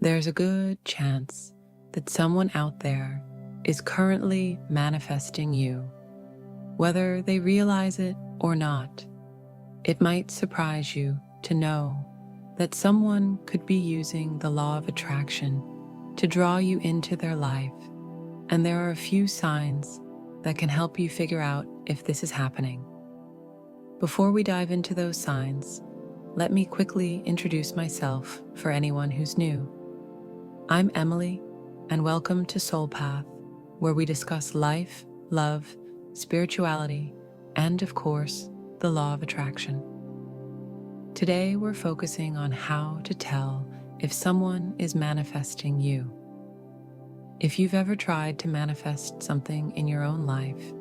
There's a good chance that someone out there is currently manifesting you, whether they realize it or not. It might surprise you to know that someone could be using the law of attraction to draw you into their life, and there are a few signs that can help you figure out if this is happening. Before we dive into those signs, let me quickly introduce myself for anyone who's new. I'm Emily, and welcome to Soul Path, where we discuss life, love, spirituality, and of course, the law of attraction. Today, we're focusing on how to tell if someone is manifesting you. If you've ever tried to manifest something in your own life,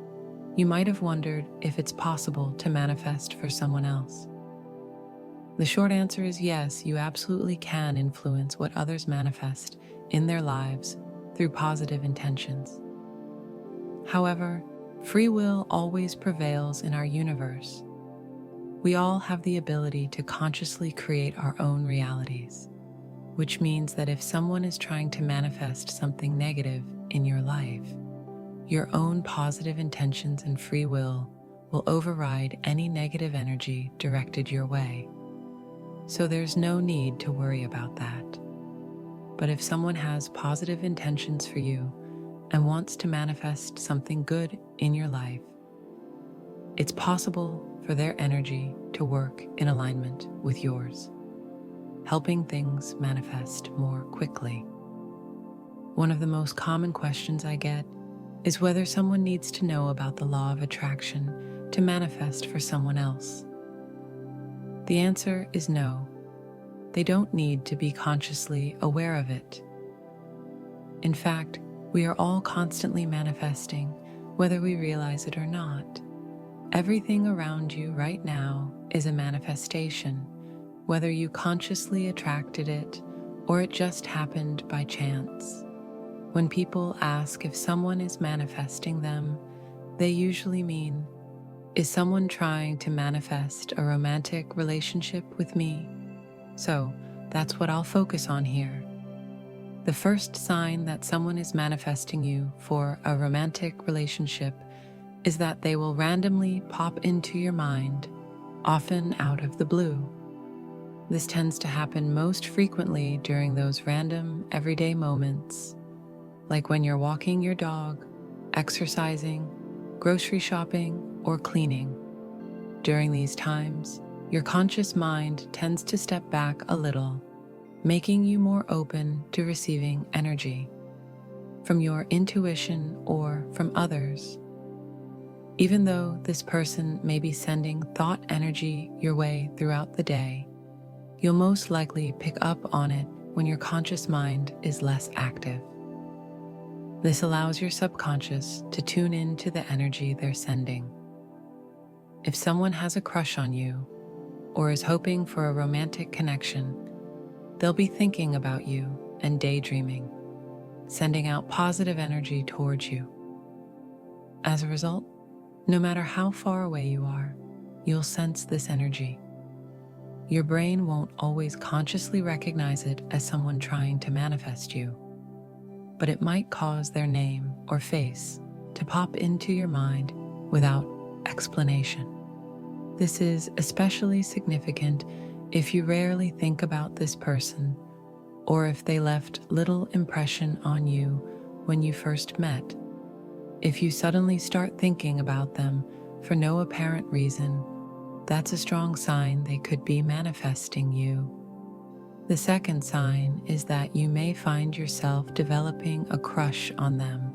you might have wondered if it's possible to manifest for someone else. The short answer is yes, you absolutely can influence what others manifest in their lives through positive intentions. However, free will always prevails in our universe. We all have the ability to consciously create our own realities, which means that if someone is trying to manifest something negative in your life, your own positive intentions and free will override any negative energy directed your way. So there's no need to worry about that. But if someone has positive intentions for you and wants to manifest something good in your life, it's possible for their energy to work in alignment with yours, helping things manifest more quickly. One of the most common questions I get is whether someone needs to know about the law of attraction to manifest for someone else. The answer is no. They don't need to be consciously aware of it. In fact, we are all constantly manifesting, whether we realize it or not. Everything around you right now is a manifestation, whether you consciously attracted it or it just happened by chance. When people ask if someone is manifesting them, they usually mean, is someone trying to manifest a romantic relationship with me? So that's what I'll focus on here. The first sign that someone is manifesting you for a romantic relationship is that they will randomly pop into your mind, often out of the blue. This tends to happen most frequently during those random, everyday moments, like when you're walking your dog, exercising, grocery shopping, or cleaning. During these times, your conscious mind tends to step back a little, making you more open to receiving energy from your intuition or from others. Even though this person may be sending thought energy your way throughout the day, you'll most likely pick up on it when your conscious mind is less active. This allows your subconscious to tune into the energy they're sending. If someone has a crush on you or is hoping for a romantic connection, they'll be thinking about you and daydreaming, sending out positive energy towards you. As a result, no matter how far away you are, you'll sense this energy. Your brain won't always consciously recognize it as someone trying to manifest you, but it might cause their name or face to pop into your mind without explanation. This is especially significant if you rarely think about this person or if they left little impression on you when you first met. If you suddenly start thinking about them for no apparent reason, that's a strong sign they could be manifesting you. The second sign is that you may find yourself developing a crush on them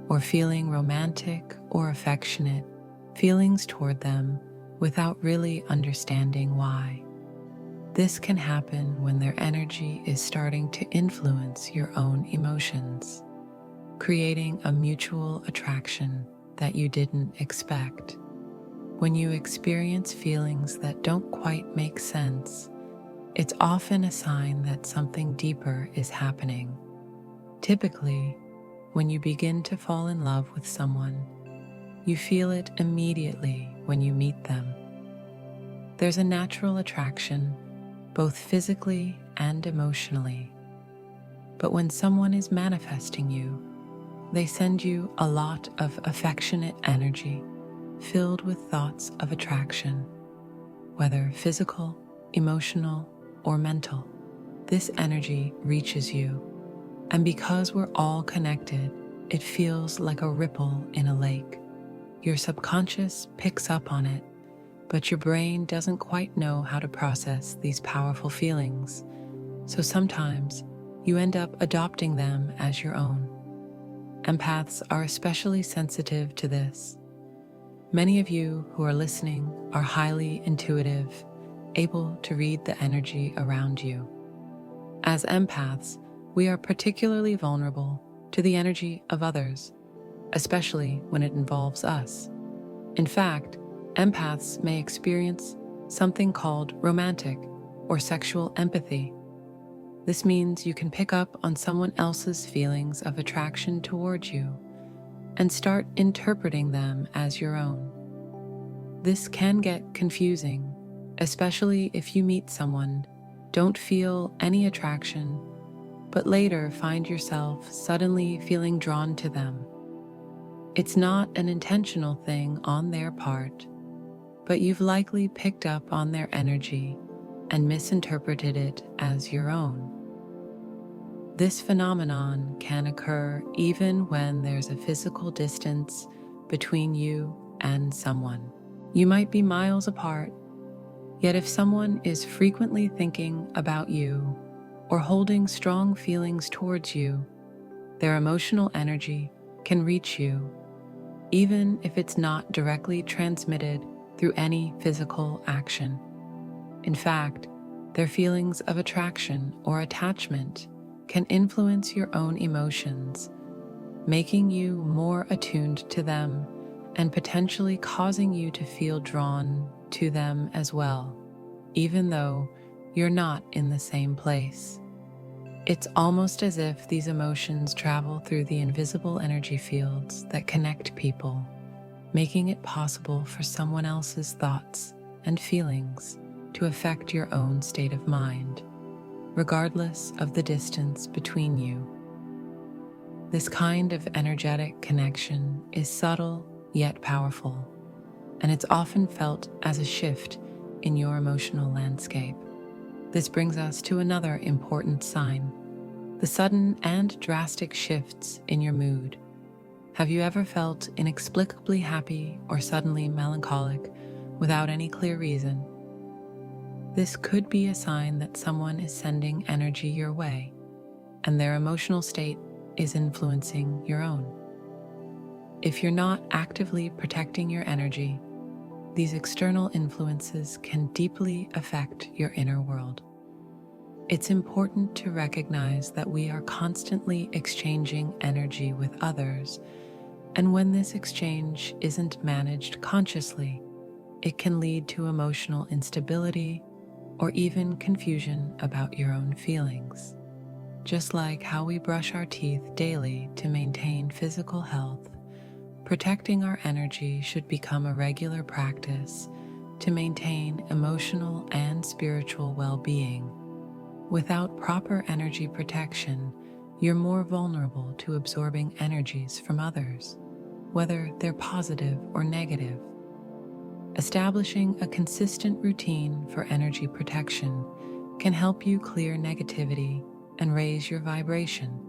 or feeling romantic or affectionate feelings toward them without really understanding why. This can happen when their energy is starting to influence your own emotions, creating a mutual attraction that you didn't expect. When you experience feelings that don't quite make sense, it's often a sign that something deeper is happening. Typically, when you begin to fall in love with someone, you feel it immediately when you meet them. There's a natural attraction, both physically and emotionally. But when someone is manifesting you, they send you a lot of affectionate energy filled with thoughts of attraction, whether physical, emotional, or mental. This energy reaches you, and because we're all connected, it feels like a ripple in a lake. Your subconscious picks up on it, but your brain doesn't quite know how to process these powerful feelings, so sometimes you end up adopting them as your own. Empaths are especially sensitive to this. Many of you who are listening are highly intuitive, able to read the energy around you. As empaths, we are particularly vulnerable to the energy of others, especially when it involves us. In fact, empaths may experience something called romantic or sexual empathy. This means you can pick up on someone else's feelings of attraction towards you and start interpreting them as your own. This can get confusing, especially if you meet someone, don't feel any attraction, but later find yourself suddenly feeling drawn to them. It's not an intentional thing on their part, but you've likely picked up on their energy and misinterpreted it as your own. This phenomenon can occur even when there's a physical distance between you and someone. You might be miles apart, yet if someone is frequently thinking about you or holding strong feelings towards you, their emotional energy can reach you, even if it's not directly transmitted through any physical action. In fact, their feelings of attraction or attachment can influence your own emotions, making you more attuned to them and potentially causing you to feel drawn to them as well, even though you're not in the same place. It's almost as if these emotions travel through the invisible energy fields that connect people, making it possible for someone else's thoughts and feelings to affect your own state of mind, regardless of the distance between you. This kind of energetic connection is subtle yet powerful, and it's often felt as a shift in your emotional landscape. This brings us to another important sign: the sudden and drastic shifts in your mood. Have you ever felt inexplicably happy or suddenly melancholic without any clear reason? This could be a sign that someone is sending energy your way, and their emotional state is influencing your own. If you're not actively protecting your energy, these external influences can deeply affect your inner world. It's important to recognize that we are constantly exchanging energy with others, and when this exchange isn't managed consciously, it can lead to emotional instability or even confusion about your own feelings. Just like how we brush our teeth daily to maintain physical health, protecting our energy should become a regular practice to maintain emotional and spiritual well-being. Without proper energy protection, you're more vulnerable to absorbing energies from others, whether they're positive or negative. Establishing a consistent routine for energy protection can help you clear negativity and raise your vibration,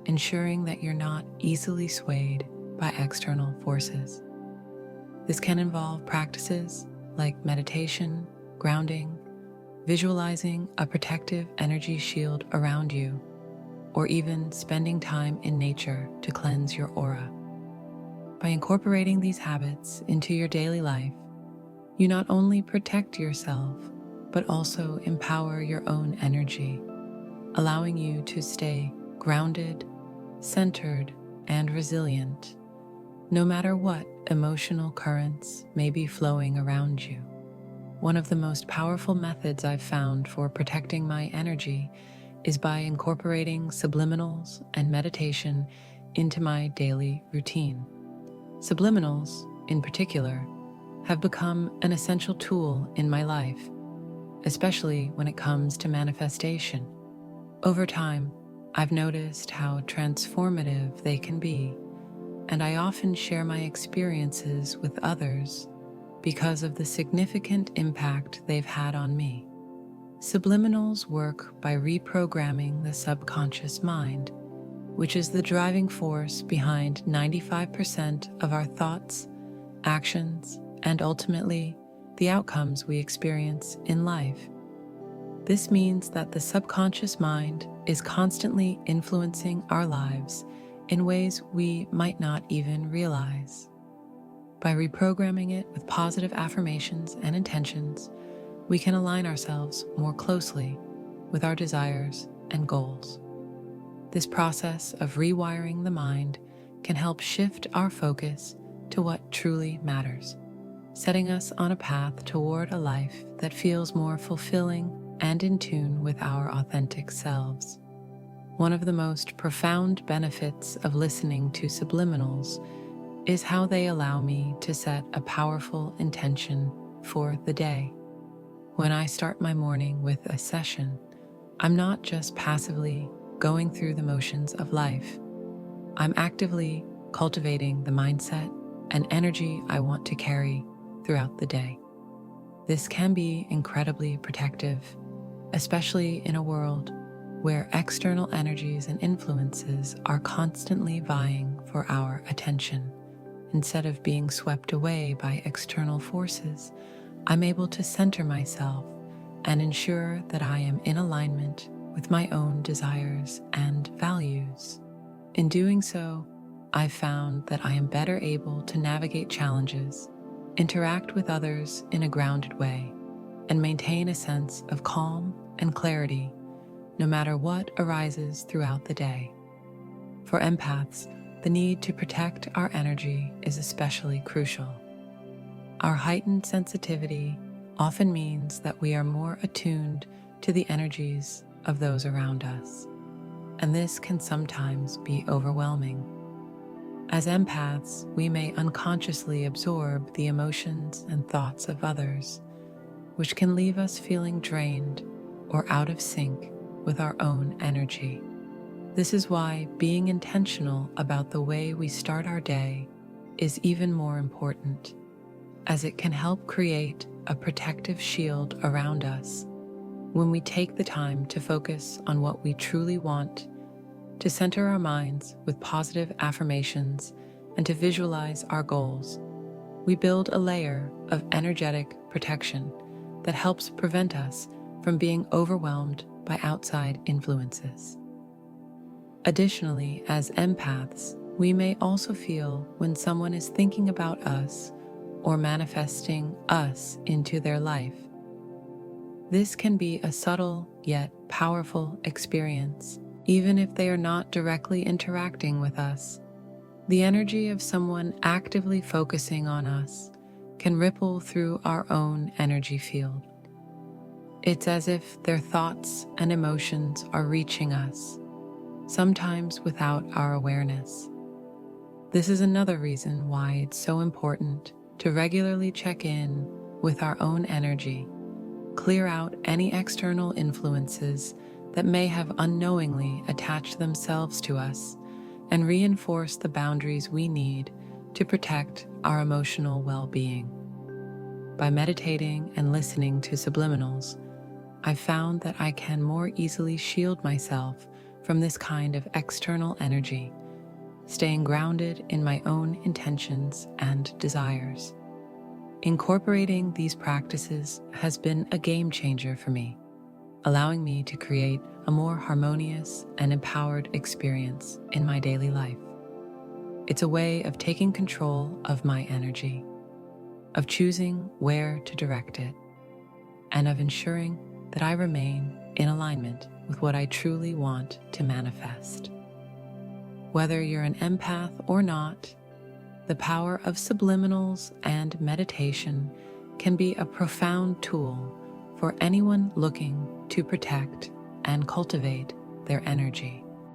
ensuring that you're not easily swayed by external forces. This can involve practices like meditation, grounding, visualizing a protective energy shield around you, or even spending time in nature to cleanse your aura. By incorporating these habits into your daily life, you not only protect yourself, but also empower your own energy, allowing you to stay grounded, centered, and resilient, no matter what emotional currents may be flowing around you. One of the most powerful methods I've found for protecting my energy is by incorporating subliminals and meditation into my daily routine. Subliminals, in particular, have become an essential tool in my life, especially when it comes to manifestation. Over time, I've noticed how transformative they can be, and I often share my experiences with others because of the significant impact they've had on me. Subliminals work by reprogramming the subconscious mind, which is the driving force behind 95% of our thoughts, actions, and ultimately the outcomes we experience in life. This means that the subconscious mind is constantly influencing our lives in ways we might not even realize. By reprogramming it with positive affirmations and intentions, we can align ourselves more closely with our desires and goals. This process of rewiring the mind can help shift our focus to what truly matters, setting us on a path toward a life that feels more fulfilling and in tune with our authentic selves. One of the most profound benefits of listening to subliminals is how they allow me to set a powerful intention for the day. When I start my morning with a session, I'm not just passively going through the motions of life. I'm actively cultivating the mindset and energy I want to carry throughout the day. This can be incredibly protective, especially in a world where external energies and influences are constantly vying for our attention. Instead of being swept away by external forces, I'm able to center myself and ensure that I am in alignment with my own desires and values. In doing so, I've found that I am better able to navigate challenges, interact with others in a grounded way, and maintain a sense of calm and clarity no matter what arises throughout the day. For empaths, the need to protect our energy is especially crucial. Our heightened sensitivity often means that we are more attuned to the energies of those around us, and this can sometimes be overwhelming. As empaths, we may unconsciously absorb the emotions and thoughts of others, which can leave us feeling drained or out of sync with our own energy. This is why being intentional about the way we start our day is even more important, as it can help create a protective shield around us. When we take the time to focus on what we truly want, to center our minds with positive affirmations, and to visualize our goals, we build a layer of energetic protection that helps prevent us from being overwhelmed by outside influences. Additionally, as empaths, we may also feel when someone is thinking about us or manifesting us into their life. This can be a subtle yet powerful experience, even if they are not directly interacting with us. The energy of someone actively focusing on us can ripple through our own energy field. It's as if their thoughts and emotions are reaching us, sometimes without our awareness. This is another reason why it's so important to regularly check in with our own energy, clear out any external influences that may have unknowingly attached themselves to us, and reinforce the boundaries we need to protect our emotional well-being. By meditating and listening to subliminals, I've found that I can more easily shield myself from this kind of external energy, staying grounded in my own intentions and desires. Incorporating these practices has been a game changer for me, allowing me to create a more harmonious and empowered experience in my daily life. It's a way of taking control of my energy, of choosing where to direct it, and of ensuring that I remain in alignment with what I truly want to manifest. Whether you're an empath or not, the power of subliminals and meditation can be a profound tool for anyone looking to protect and cultivate their energy.